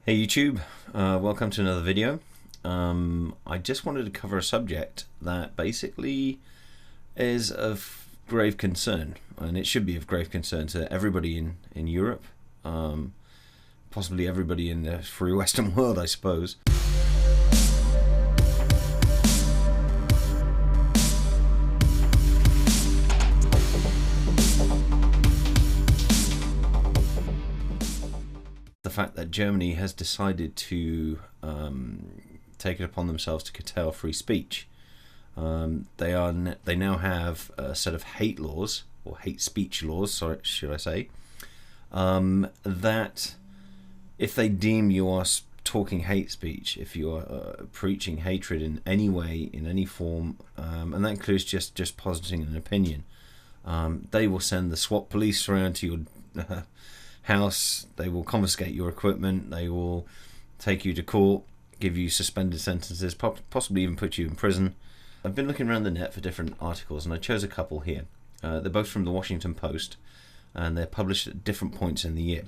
Hey YouTube, welcome to another video. I just wanted to cover a subject that basically is of grave concern, and it should be of grave concern to everybody in Europe, possibly everybody in the free Western world, I suppose. The fact that Germany has decided to take it upon themselves to curtail free speech. They now have a set of hate laws, or hate speech laws, sorry, should I say, that if they deem you are talking hate speech, if you are preaching hatred in any way, in any form, and that includes just positing an opinion, they will send the SWAT police around to your house. They will confiscate your equipment. They will take you to court, give you suspended sentences, possibly even put you in prison. I've been looking around the net for different articles, and I chose a couple here. They're both from the Washington Post, and they're published at different points in the year.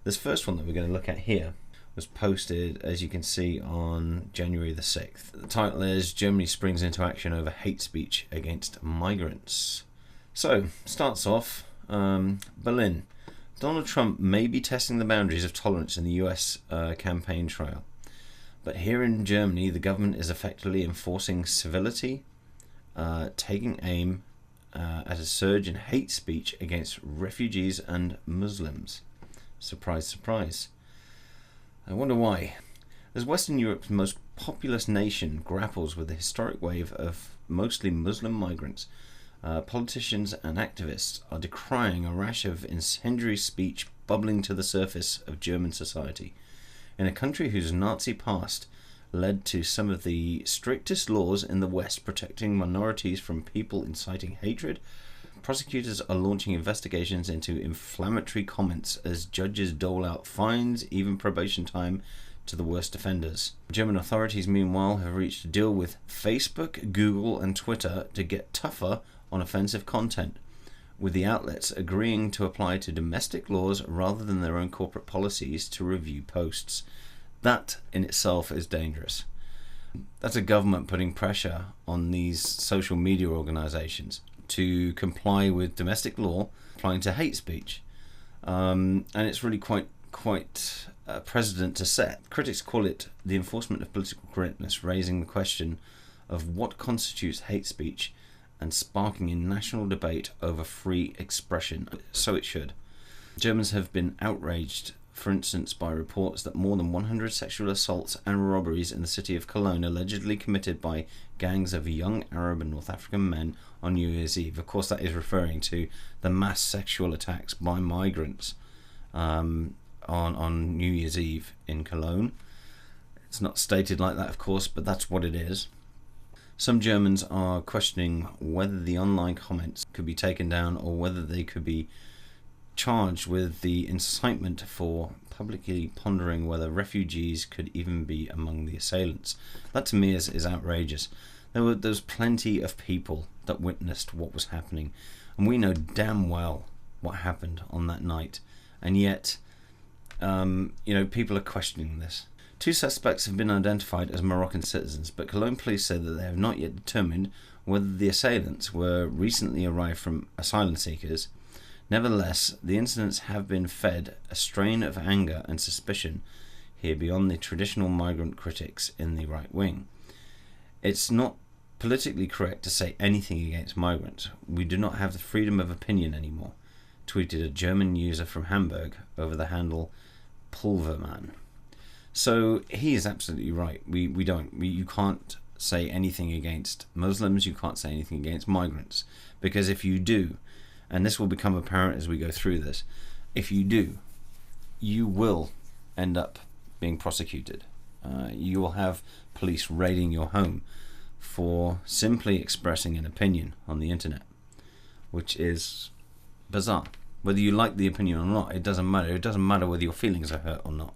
This first one that we're going to look at here was posted, as you can see, on January the 6th. The title is "Germany Springs into Action Over Hate Speech Against Migrants." So, starts off, Berlin. Donald Trump may be testing the boundaries of tolerance in the US campaign trail. But here in Germany, the government is effectively enforcing civility, taking aim at a surge in hate speech against refugees and Muslims. Surprise, surprise. I wonder why. As Western Europe's most populous nation grapples with the historic wave of mostly Muslim migrants, politicians and activists are decrying a rash of incendiary speech bubbling to the surface of German society. In a country whose Nazi past led to some of the strictest laws in the West protecting minorities from people inciting hatred, prosecutors are launching investigations into inflammatory comments as judges dole out fines, even probation time, to the worst offenders. German authorities, meanwhile, have reached a deal with Facebook, Google, and Twitter to get tougher on offensive content, with the outlets agreeing to apply to domestic laws rather than their own corporate policies to review posts. That in itself is dangerous. That's a government putting pressure on these social media organizations to comply with domestic law applying to hate speech. And it's really quite a precedent to set. Critics call it the enforcement of political correctness, raising the question of what constitutes hate speech and sparking a national debate over free expression. So it should. Germans have been outraged, for instance, by reports that more than 100 sexual assaults and robberies in the city of Cologne allegedly committed by gangs of young Arab and North African men on New Year's Eve. Of course, that is referring to the mass sexual attacks by migrants on New Year's Eve in Cologne. It's not stated like that, of course, but that's what it is. Some Germans are questioning whether the online comments could be taken down or whether they could be charged with the incitement for publicly pondering whether refugees could even be among the assailants. That to me is outrageous. There's plenty of people that witnessed what was happening, and we know damn well what happened on that night, and yet people are questioning this. 2 suspects have been identified as Moroccan citizens, but Cologne police said that they have not yet determined whether the assailants were recently arrived from asylum seekers. Nevertheless, the incidents have been fed a strain of anger and suspicion here beyond the traditional migrant critics in the right wing. It's not politically correct to say anything against migrants. We do not have the freedom of opinion anymore, tweeted a German user from Hamburg over the handle Pulverman. So he is absolutely right. You can't say anything against Muslims, you can't say anything against migrants, because if you do, and this will become apparent as we go through this, if you do, you will end up being prosecuted. You will have police raiding your home for simply expressing an opinion on the internet, which is bizarre. Whether you like the opinion or not, it doesn't matter. It doesn't matter whether your feelings are hurt or not.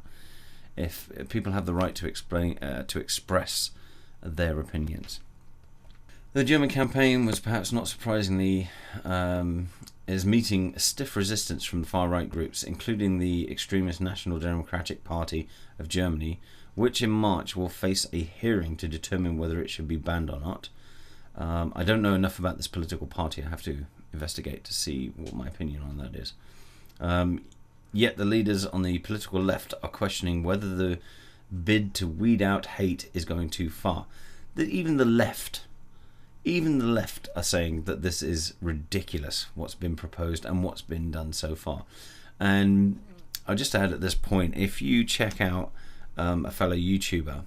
If people have the right to express their opinions. The German campaign was perhaps not surprisingly is meeting stiff resistance from the far-right groups, including the extremist National Democratic Party of Germany, which in March will face a hearing to determine whether it should be banned or not. I don't know enough about this political party. I have to investigate to see what my opinion on that is. Yet the leaders on the political left are questioning whether the bid to weed out hate is going too far. Even the left are saying that this is ridiculous, what's been proposed and what's been done so far. And I'll just add at this point, if you check out a fellow YouTuber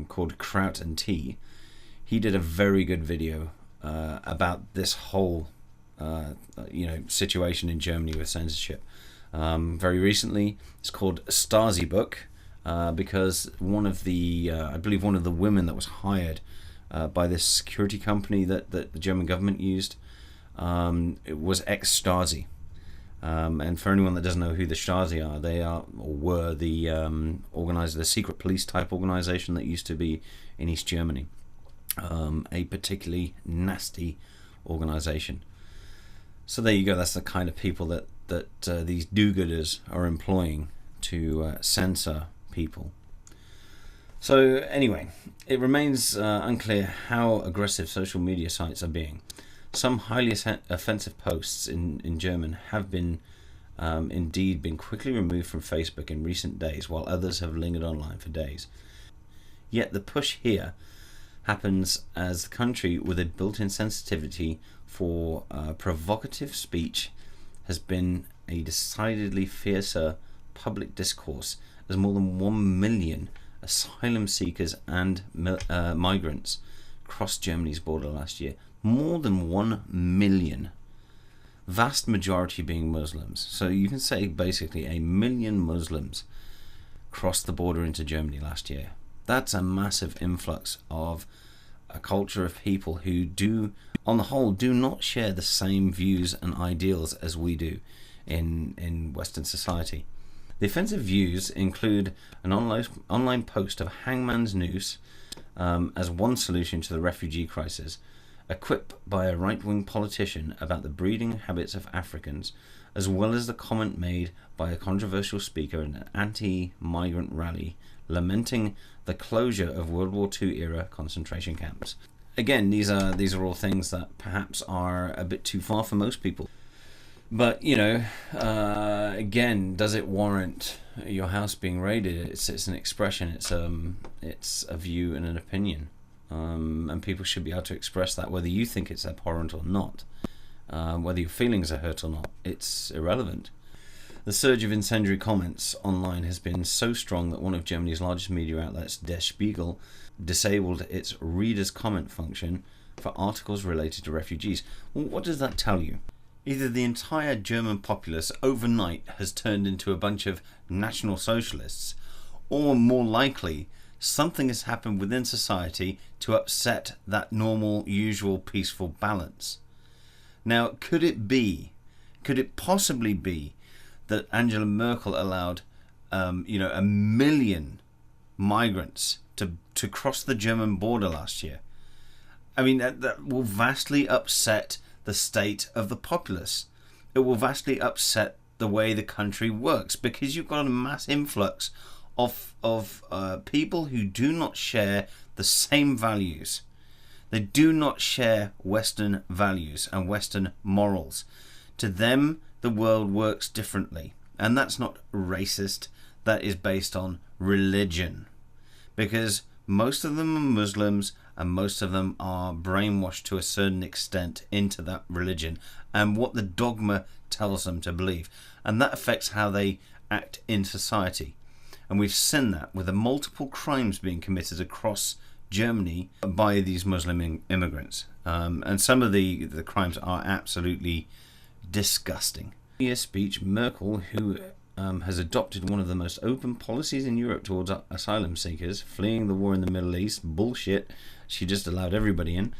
called Kraut and Tea, he did a very good video about this whole situation in Germany with censorship. Very recently, it's called Stasi Book, because one of the I believe one of the women that was hired by this security company that the German government used, it was ex-Stasi. And for anyone that doesn't know who the Stasi are, they are or were the secret police type organization that used to be in East Germany. A particularly nasty organization. So there you go. That's the kind of people that these do-gooders are employing to censor people. So anyway, it remains unclear how aggressive social media sites are being. Some highly offensive posts in German have been indeed been quickly removed from Facebook in recent days, while others have lingered online for days. Yet the push here happens as the country with a built-in sensitivity for provocative speech has been a decidedly fiercer public discourse, as more than 1 million asylum seekers and migrants crossed Germany's border last year. More than 1 million. Vast majority being Muslims. So you can say basically 1 million Muslims crossed the border into Germany last year. That's a massive influx of a culture of people who do, on the whole, do not share the same views and ideals as we do in Western society. The offensive views include an online post of a hangman's noose as one solution to the refugee crisis, a quip by a right-wing politician about the breeding habits of Africans, as well as the comment made by a controversial speaker in an anti-migrant rally lamenting the closure of World War II era concentration camps. Again, these are all things that perhaps are a bit too far for most people. But, again, does it warrant your house being raided? It's an expression. It's a view and an opinion. And people should be able to express that, whether you think it's abhorrent or not. Whether your feelings are hurt or not, it's irrelevant. The surge of incendiary comments online has been so strong that one of Germany's largest media outlets, Der Spiegel, disabled its readers' comment function for articles related to refugees. Well, what does that tell you? Either the entire German populace overnight has turned into a bunch of National Socialists, or more likely, something has happened within society to upset that normal, usual, peaceful balance. Now, could it possibly be that Angela Merkel allowed, 1 million migrants to cross the German border last year? I mean, that will vastly upset the state of the populace. It will vastly upset the way the country works, because you've got a mass influx of people who do not share the same values. They do not share Western values and Western morals. To them, the world works differently. And that's not racist. That is based on religion. Because most of them are Muslims, and most of them are brainwashed to a certain extent into that religion and what the dogma tells them to believe. And that affects how they act in society. And we've seen that with the multiple crimes being committed across Germany by these Muslim immigrants. And some of the crimes are absolutely disgusting. In her speech, Merkel, who has adopted one of the most open policies in Europe towards asylum seekers, fleeing the war in the Middle East, bullshit, she just allowed everybody in,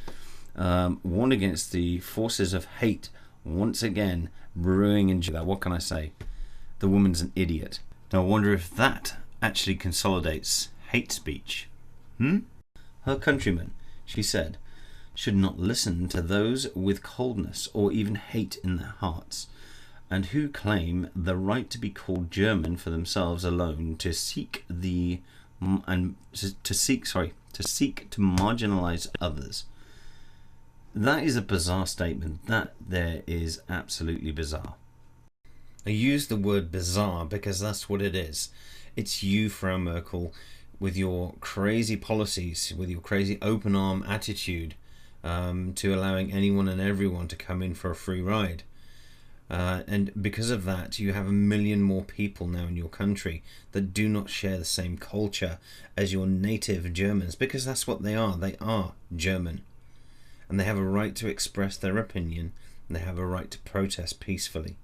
warned against the forces of hate once again brewing in Germany. What can I say? The woman's an idiot. Now I wonder if that actually consolidates hate speech. Her countrymen, she said, should not listen to those with coldness or even hate in their hearts, and who claim the right to be called German for themselves alone, to seek to marginalize others. That is a bizarre statement. That there is absolutely bizarre. I use the word bizarre because that's what it is. It's you, Frau Merkel, with your crazy policies, with your crazy open arm attitude, to allowing anyone and everyone to come in for a free ride. And because of that, you have 1 million more people now in your country that do not share the same culture as your native Germans, because that's what they are. They are German. And they have a right to express their opinion, and they have a right to protest peacefully.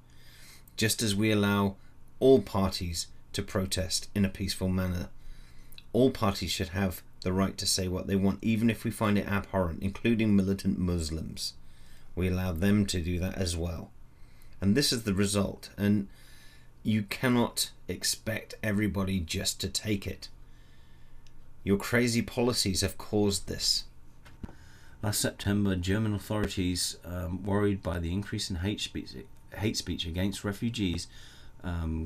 Just as we allow all parties to protest in a peaceful manner, all parties should have the right to say what they want, even if we find it abhorrent, including militant Muslims. We allow them to do that as well. And this is the result. And you cannot expect everybody just to take it. Your crazy policies have caused this. Last September, German authorities, worried by the increase in hate speech against refugees,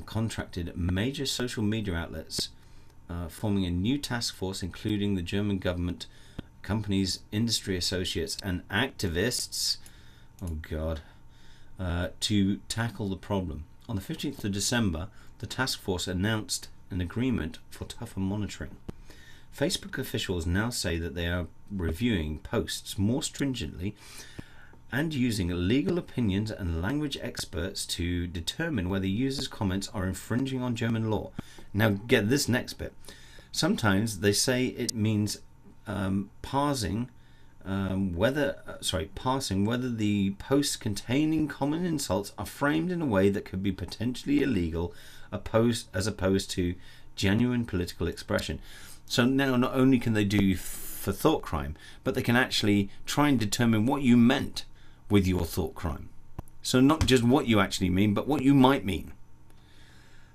contracted major social media outlets, forming a new task force including the German government, companies, industry associates and activists, to tackle the problem. On the 15th of December, the task force announced an agreement for tougher monitoring. Facebook officials now say that they are reviewing posts more stringently and using legal opinions and language experts to determine whether users' comments are infringing on German law. Now get this next bit. Sometimes they say it means parsing whether the posts containing common insults are framed in a way that could be potentially illegal, as opposed to genuine political expression. So now not only can they do you for thought crime, but they can actually try and determine what you meant with your thought crime. So not just what you actually mean, but what you might mean.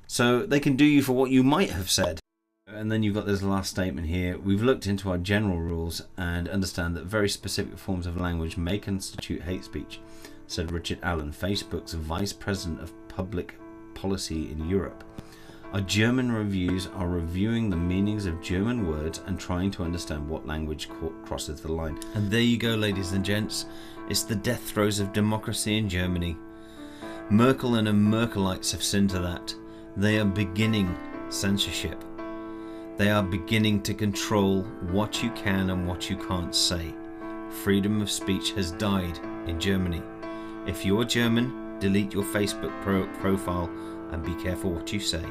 So they can do you for what you might have said. And then you've got this last statement here. We've looked into our general rules and understand that very specific forms of language may constitute hate speech, said Richard Allen, Facebook's Vice President of Public Policy in Europe. Our German reviews are reviewing the meanings of German words and trying to understand what language crosses the line. And there you go, ladies and gents. It's the death throes of democracy in Germany. Merkel and her Merkelites have seen to that. They are beginning censorship. They are beginning to control what you can and what you can't say. Freedom of speech has died in Germany. If you're German, delete your Facebook profile and be careful what you say.